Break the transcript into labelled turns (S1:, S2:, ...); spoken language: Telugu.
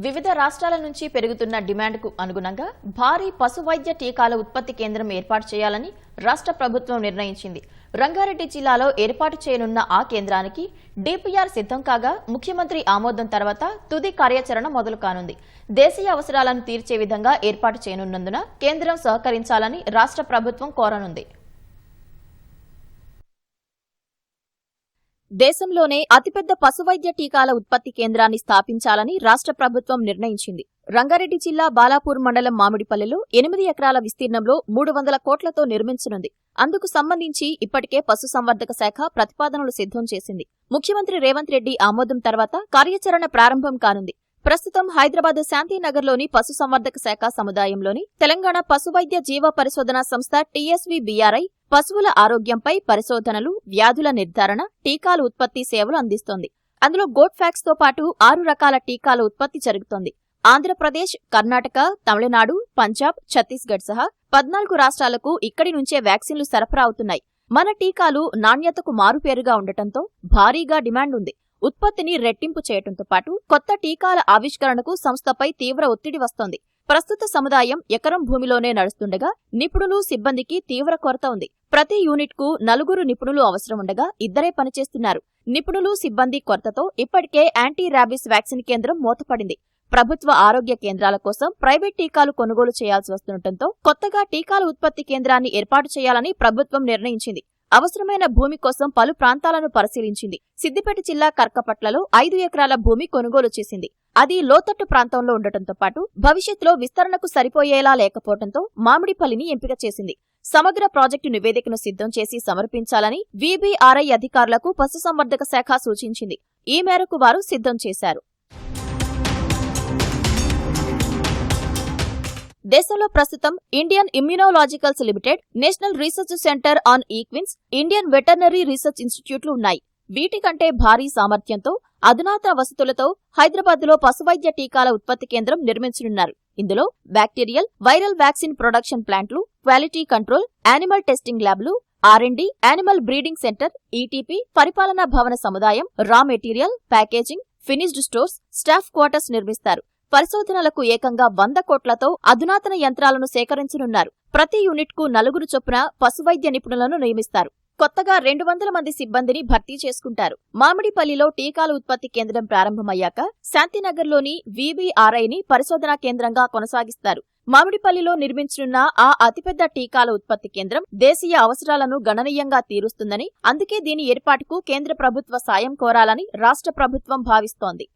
S1: వివిధ రాష్ట్రాల నుంచి పెరుగుతున్న డిమాండ్కు అనుగుణంగా భారీ పశువైద్య టీకాల ఉత్పత్తి కేంద్రం ఏర్పాటు చేయాలని రాష్ట్ర ప్రభుత్వం నిర్ణయించింది. రంగారెడ్డి జిల్లాలో ఏర్పాటు చేయనున్న ఆ కేంద్రానికి డిపిఆర్ సిద్ధం కాగా ముఖ్యమంత్రి ఆమోదం తర్వాత తుది కార్యాచరణ మొదలు కానుంది. దేశీయ అవసరాలను తీర్చే విధంగా ఏర్పాటు చేయనున్నందున కేంద్రం సహకరించాలని రాష్ట్ర ప్రభుత్వం కోరనుంది. దేశంలోనే అతిపెద్ద పశువైద్య టీకాల ఉత్పత్తి కేంద్రాన్ని స్థాపించాలని రాష్ట్ర ప్రభుత్వం నిర్ణయించింది. రంగారెడ్డి జిల్లా బాలాపూర్ మండలం మామిడిపల్లెలో 8 ఎకరాల విస్తీర్ణంలో 300 కోట్లతో నిర్మించనుంది. అందుకు సంబంధించి ఇప్పటికే పశుసంవర్ధక శాఖ ప్రతిపాదనలు సిద్ధం చేసింది. ముఖ్యమంత్రి రేవంత్ రెడ్డి ఆమోదం తర్వాత కార్యాచరణ ప్రారంభం కానుంది. ప్రస్తుతం హైదరాబాద్ శాంతినగర్లోని పశుసంవర్ధక శాఖ సముదాయంలోని తెలంగాణ పశువైద్య జీవ పరిశోధనా సంస్థ TSVBRI పశువుల ఆరోగ్యంపై పరిశోధనలు, వ్యాధుల నిర్ధారణ, టీకాల ఉత్పత్తి సేవలు అందిస్తోంది. అందులో గోట్ ఫ్యాక్స్ తో పాటు 6 రకాల టీకాల ఉత్పత్తి జరుగుతోంది. ఆంధ్రప్రదేశ్, కర్ణాటక, తమిళనాడు, పంజాబ్, ఛత్తీస్గఢ్ సహా 14 రాష్ట్రాలకు ఇక్కడి నుంచే వ్యాక్సిన్లు సరఫరా అవుతున్నాయి. మన టీకాలు నాణ్యతకు మారుపేరుగా ఉండటంతో భారీగా డిమాండ్ ఉంది. ఉత్పత్తిని రెట్టింపు చేయడంతో పాటు కొత్త టీకాల ఆవిష్కరణకు సంస్థపై తీవ్ర ఒత్తిడి వస్తోంది. ప్రస్తుత సముదాయం ఎకరం భూమిలోనే నడుస్తుండగా నిపుణులు, సిబ్బందికి తీవ్ర కొరత ఉంది. ప్రతి యూనిట్ కు 4 నిపుణులు అవసరం ఉండగా 2 పనిచేస్తున్నారు. నిపుణులు, సిబ్బంది కొరతతో ఇప్పటికే యాంటీ ర్యాబిస్ వ్యాక్సిన్ కేంద్రం మూతపడింది. ప్రభుత్వ ఆరోగ్య కేంద్రాల కోసం ప్రైవేట్ టీకాలు కొనుగోలు చేయాల్సి వస్తుండటంతో కొత్తగా టీకాల ఉత్పత్తి కేంద్రాన్ని ఏర్పాటు చేయాలని ప్రభుత్వం నిర్ణయించింది. అవసరమైన భూమి కోసం పలు ప్రాంతాలను పరిశీలించింది. సిద్దిపేట జిల్లా కర్కపట్లలో 5 ఎకరాల భూమి కొనుగోలు చేసింది. అది లోతట్టు ప్రాంతంలో ఉండటంతో పాటు భవిష్యత్తులో విస్తరణకు సరిపోయేలా లేకపోవడంతో మామిడిపల్లిని ఎంపిక చేసింది. సమగ్ర ప్రాజెక్టు నివేదికను సిద్ధం చేసి సమర్పించాలని VBRI అధికారులకు పశుసంవర్ధక శాఖ సూచించింది. ఈ మేరకు వారు సిద్ధం చేశారు. దేశంలో ప్రస్తుతం Indian immunologicals limited, national research centre on equines, Indian veterinary research ఇన్స్టిట్యూట్లు ఉన్నాయి. వీటికంటే భారీ సామర్థ్యంతో, అధునాతన వసతులతో హైదరాబాద్లో పశువైద్య టీకాల ఉత్పత్తి కేంద్రం నిర్మించనున్నారు. ఇందులో బ్యాక్టీరియల్, వైరల్ వ్యాక్సిన్ ప్రొడక్షన్ ప్లాంట్లు, క్వాలిటీ కంట్రోల్, యానిమల్ టెస్టింగ్ ల్యాబ్లు, R&D, animal breeding centre, ETP, పరిపాలనా భవన సముదాయం, raw material, packaging, finished stores, staff quarters నిర్మిస్తారు. పరిశోధనలకు ఏకంగా 100 కోట్లతో అధునాతన యంత్రాలను సేకరించనున్నారు. ప్రతి యూనిట్ కు 4 చొప్పున పశువైద్య నిపుణులను నియమిస్తారు. కొత్తగా 200 మంది సిబ్బందిని భర్తీ చేసుకుంటారు. మామిడిపల్లిలో టీకాల ఉత్పత్తి కేంద్రం ప్రారంభమయ్యాక శాంతినగర్లోని VBRIని పరిశోధనా కేంద్రంగా కొనసాగిస్తారు. మామిడిపల్లిలో నిర్మించనున్న ఆ అతిపెద్ద టీకాల ఉత్పత్తి కేంద్రం దేశీయ అవసరాలను గణనీయంగా తీరుస్తుందని, అందుకే దీని ఏర్పాటుకు కేంద్ర ప్రభుత్వ సాయం కోరాలని రాష్ట్ర ప్రభుత్వం భావిస్తోంది.